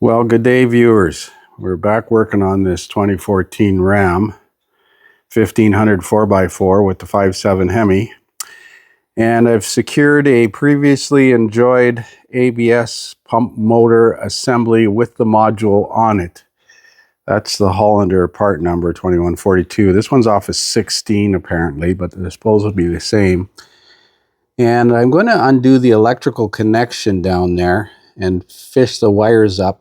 Well, good day, viewers. We're back working on this 2014 Ram 1500 4x4 with the 5.7 Hemi. And I've secured a previously enjoyed ABS pump motor assembly with the module on it. That's the Hollander part number 2142. This one's off of 16 apparently, but the disposal will be the same. And I'm going to undo the electrical connection down there and fish the wires up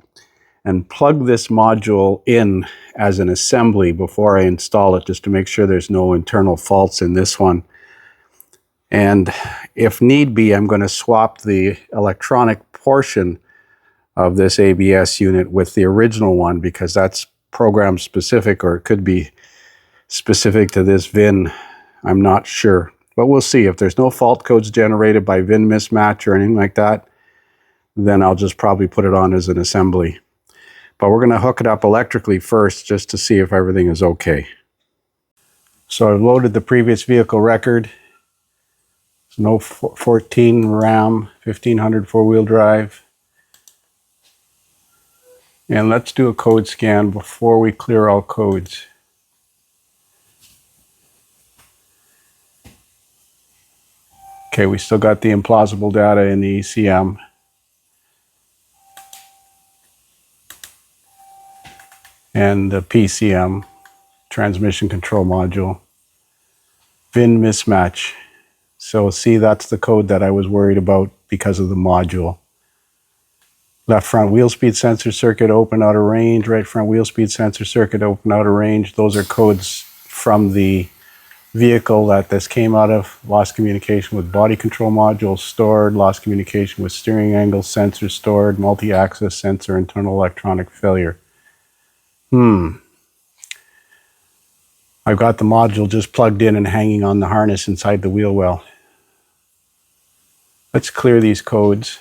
and plug this module in as an assembly before I install it, just to make sure there's no internal faults in this one. And if need be, I'm going to swap the electronic portion of this ABS unit with the original one, because that's program specific, or it could be specific to this VIN. I'm not sure, but we'll see. If there's no fault codes generated by VIN mismatch or anything like that, then I'll just probably put it on as an assembly. But we're going to hook it up electrically first, just to see if everything is okay. So I've loaded the previous vehicle record. It's an 014 Ram 1500 four-wheel drive. And let's do a code scan before we clear all codes. Okay, we still got the implausible data in the ECM. And the PCM, transmission control module. VIN mismatch. So see, that's the code that I was worried about because of the module. Left front wheel speed sensor circuit open out of range, right front wheel speed sensor circuit open out of range. Those are codes from the vehicle that this came out of. Lost communication with body control module stored, lost communication with steering angle sensor stored, multi-axis sensor, internal electronic failure. I've got the module just plugged in and hanging on the harness inside the wheel well. Let's clear these codes.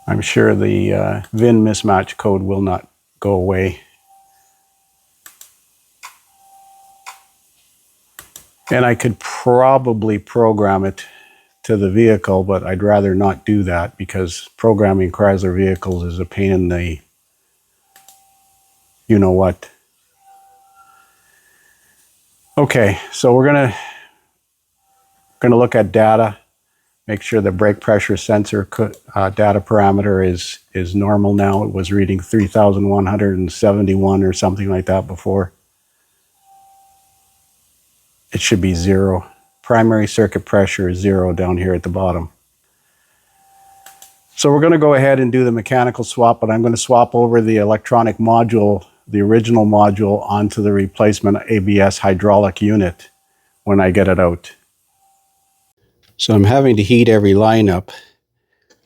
I'm sure the VIN mismatch code will not go away. And I could probably program it to the vehicle, but I'd rather not do that, because programming Chrysler vehicles is a pain in the you know what. Okay, so we're gonna look at data, make sure the brake pressure sensor data parameter is normal now. It was reading 3,171 or something like that before. It should be 0. Primary circuit pressure is 0 down here at the bottom. So we're going to go ahead and do the mechanical swap, but I'm going to swap over the electronic module, the original module, onto the replacement ABS hydraulic unit when I get it out. So I'm having to heat every line up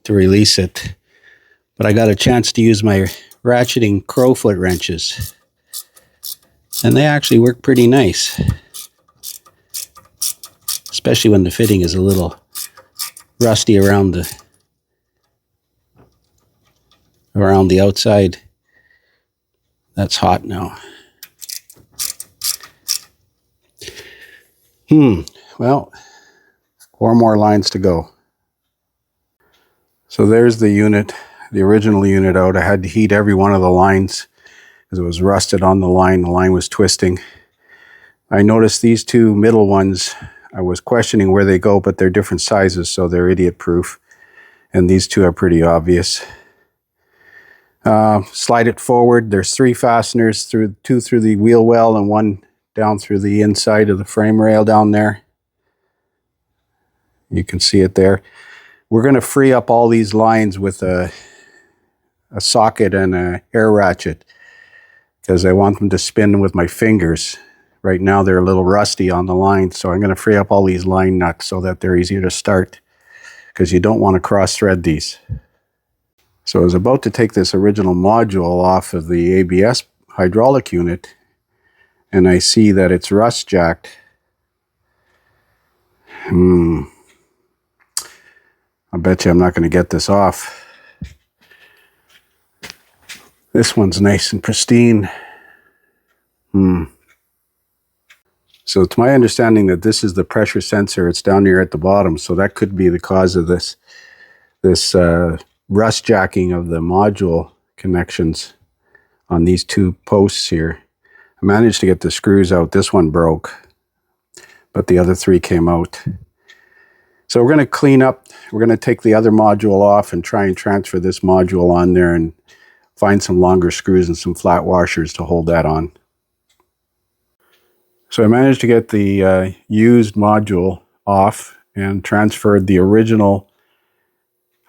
to release it, but I got a chance to use my ratcheting crowfoot wrenches, and they actually work pretty nice, especially when the fitting is a little rusty around the outside. That's hot now. Well, 4 more lines to go. So there's the unit, the original unit out. I had to heat every one of the lines because it was rusted on the line. The line was twisting. I noticed these 2 middle ones, I was questioning where they go, but they're different sizes, so they're idiot proof. And these 2 are pretty obvious. Slide it forward. There's 3 fasteners, 2 through the wheel well and 1 down through the inside of the frame rail down there. You can see it there. We're going to free up all these lines with a socket and an air ratchet, because I want them to spin with my fingers. Right now they're a little rusty on the line, so I'm going to free up all these line nuts so that they're easier to start, because you don't want to cross thread these. So I was about to take this original module off of the ABS hydraulic unit, and I see that it's rust jacked. I bet you I'm not going to get this off. This one's nice and pristine. So it's my understanding that this is the pressure sensor. It's down here at the bottom, so that could be the cause of this rust jacking of the module connections on these two posts here. I managed to get the screws out. This one broke, but the other three came out. So we're going to clean up. We're going to take the other module off and try and transfer this module on there and find some longer screws and some flat washers to hold that on. So I managed to get the used module off and transferred the original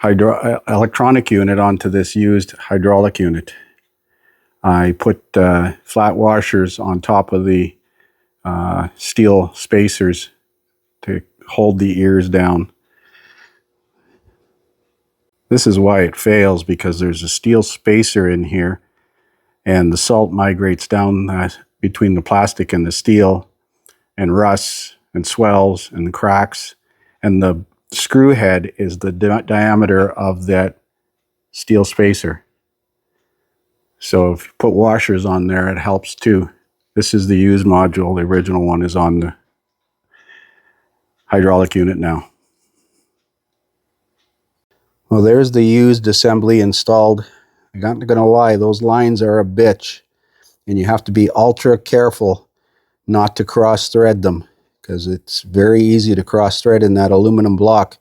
electronic unit onto this used hydraulic unit. I put flat washers on top of the steel spacers to hold the ears down. This is why it fails, because there's a steel spacer in here and the salt migrates down between the plastic and the steel and rusts and swells and cracks, and the screw head is the diameter of that steel spacer. So if you put washers on there, it helps too. This is the used module. The original one is on the hydraulic unit now. Well, there's the used assembly installed. I'm not gonna lie, those lines are a bitch, and you have to be ultra careful not to cross thread them, because it's very easy to cross thread in that aluminum block.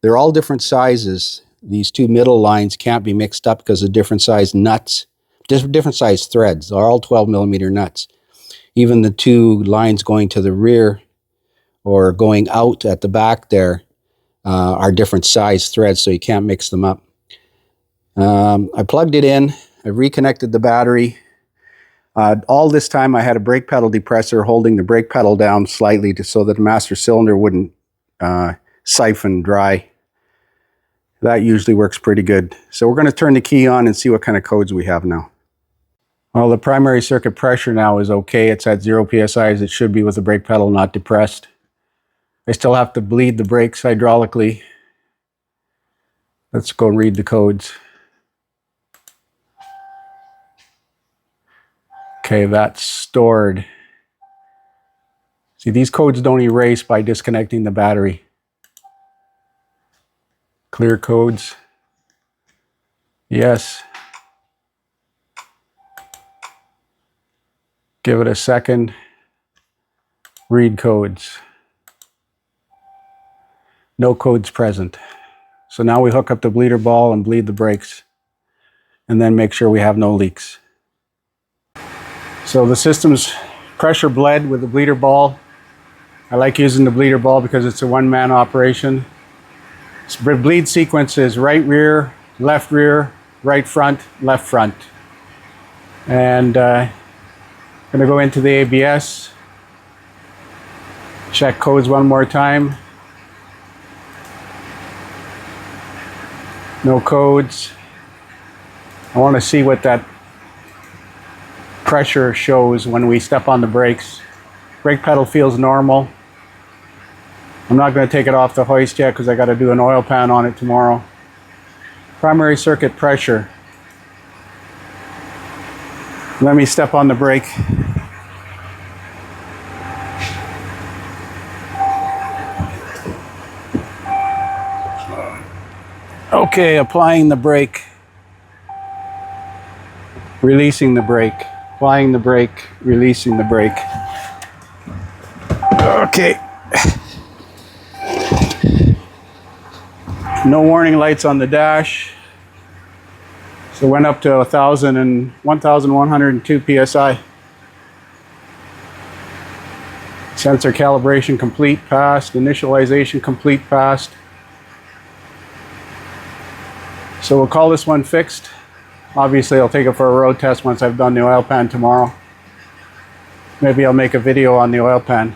They're all different sizes. These two middle lines can't be mixed up because of different size nuts, different size threads. They're all 12mm nuts. Even the two lines going to the rear or going out at the back there are different size threads, so you can't mix them up. I plugged it in. I reconnected the battery. All this time I had a brake pedal depressor holding the brake pedal down slightly so that the master cylinder wouldn't siphon dry. That usually works pretty good. So we're going to turn the key on and see what kind of codes we have now. Well, the primary circuit pressure now is okay. It's at 0 psi as it should be with the brake pedal not depressed. I still have to bleed the brakes hydraulically. Let's go read the codes. Okay, that's stored. See, these codes don't erase by disconnecting the battery. Clear codes. Yes. Give it a second. Read codes. No codes present. So now we hook up the bleeder ball and bleed the brakes, and then make sure we have no leaks. So the system's pressure bled with the bleeder ball. I like using the bleeder ball because it's a one-man operation. The bleed sequence is right rear, right front, left front. And I'm going to go into the ABS, check codes one more time. No codes. I want to see what that pressure shows when we step on the brakes. Brake pedal feels normal. I'm not going to take it off the hoist yet because I got to do an oil pan on it tomorrow. Primary circuit pressure. Let me step on the brake. Okay, applying the brake. Releasing the brake. Applying the brake, releasing the brake. Okay. No warning lights on the dash. So went up to 1,102 psi. Sensor calibration complete, passed. Initialization complete, passed. So we'll call this one fixed. Obviously I'll take it for a road test once I've done the oil pan tomorrow. Maybe I'll make a video on the oil pan.